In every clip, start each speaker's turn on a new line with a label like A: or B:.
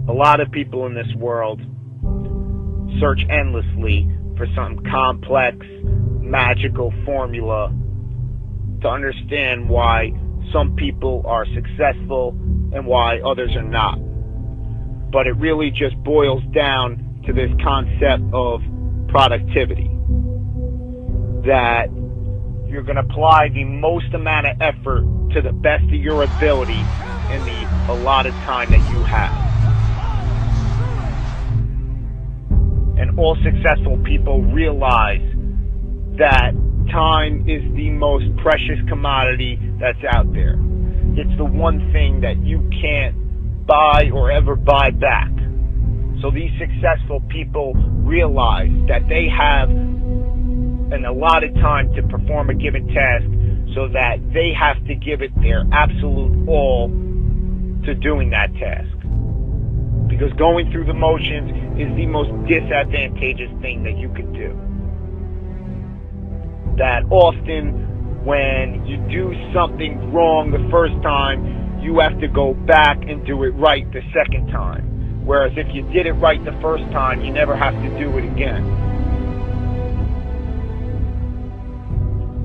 A: A lot of people in this world search endlessly for some complex, magical formula to understand why some people are successful and why others are not. But it really just boils down to this concept of productivity. That you're going to apply the most amount of effort to the best of your ability in the allotted time that you have. And all successful people realize that time is the most precious commodity that's out there. It's the one thing that you can't buy or ever buy back. So these successful people realize that they have an allotted time to perform a given task, so that they have to give it their absolute all to doing that task. Because going through the motions is the most disadvantageous thing that you could do. That often when you do something wrong the first time, you have to go back and do it right the second time. Whereas if you did it right the first time, you never have to do it again.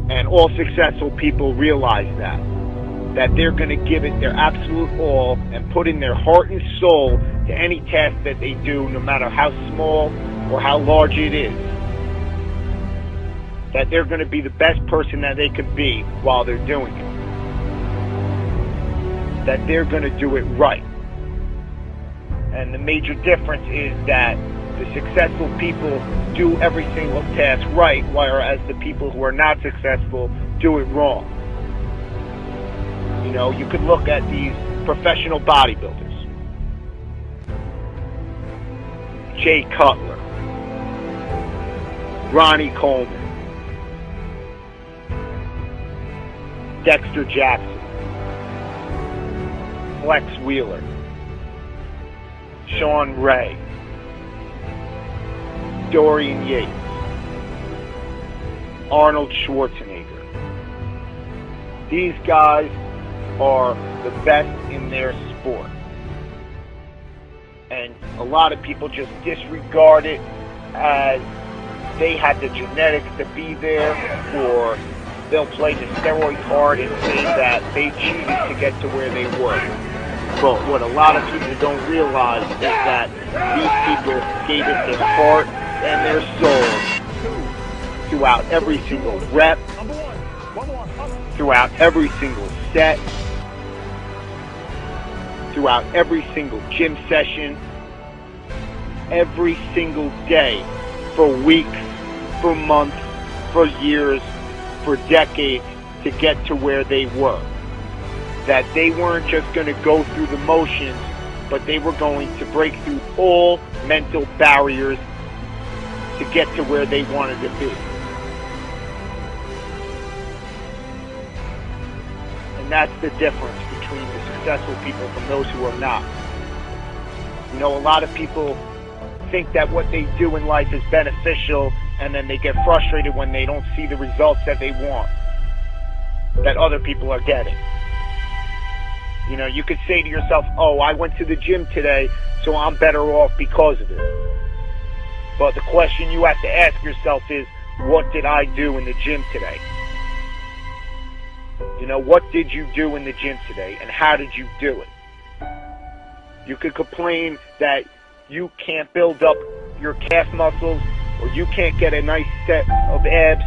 A: And all successful people realize that they're going to give it their absolute all and put in their heart and soul to any task that they do, no matter how small or how large it is. That they're going to be the best person that they could be while they're doing it. That they're going to do it right. And the major difference is that the successful people do every single task right, whereas the people who are not successful do it wrong. You know, you could look at these professional bodybuilders. Jay Cutler, Ronnie Coleman, Dexter Jackson, Flex Wheeler, Sean Ray, Dorian Yates, Arnold Schwarzenegger. These guys are the best in their sport. And a lot of people just disregard it as they had the genetics to be there, or they'll play the steroid card and say that they cheated to get to where they were. But what a lot of people don't realize is that these people gave it their heart and their soul throughout every single rep, throughout every single set, throughout every single gym session, every single day, for weeks, for months, for years, for decades, to get to where they were. That they weren't just going to go through the motions, but they were going to break through all mental barriers to get to where they wanted to be. And that's the difference between the successful people from those who are not. You know, a lot of people think that what they do in life is beneficial, and then they get frustrated when they don't see the results that they want, that other people are getting. You know, you could say to yourself, oh, I went to the gym today, so I'm better off because of it. But the question you have to ask yourself is, what did I do in the gym today? You know, what did you do in the gym today, and how did you do it? You could complain that you can't build up your calf muscles, or you can't get a nice set of abs,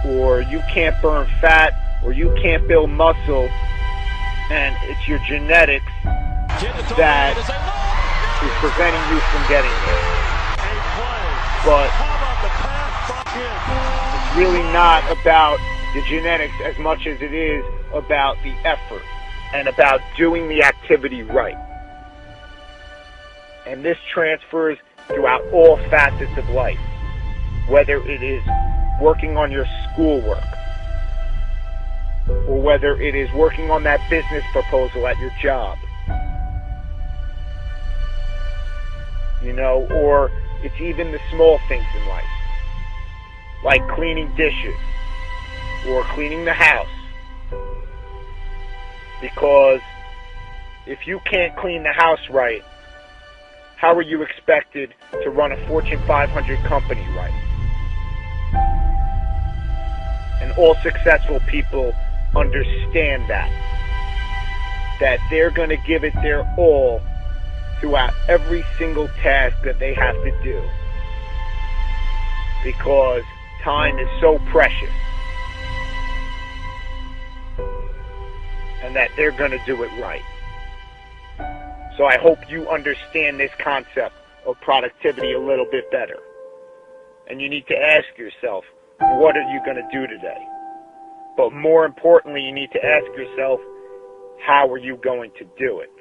A: or you can't burn fat, or you can't build muscle, and it's your genetics that is preventing you from getting there. But it's really not about the genetics as much as it is about the effort and about doing the activity right. And this transfers throughout all facets of life, whether it is working on your schoolwork, or whether it is working on that business proposal at your job, you know, or it's even the small things in life, like cleaning dishes or cleaning the house. Because if you can't clean the house right, how are you expected to run a Fortune 500 company right? And all successful people understand that they're going to give it their all throughout every single task that they have to do, because time is so precious, and that they're going to do it right. So I hope you understand this concept of productivity a little bit better. And you need to ask yourself, what are you going to do today? But more importantly, you need to ask yourself, how are you going to do it?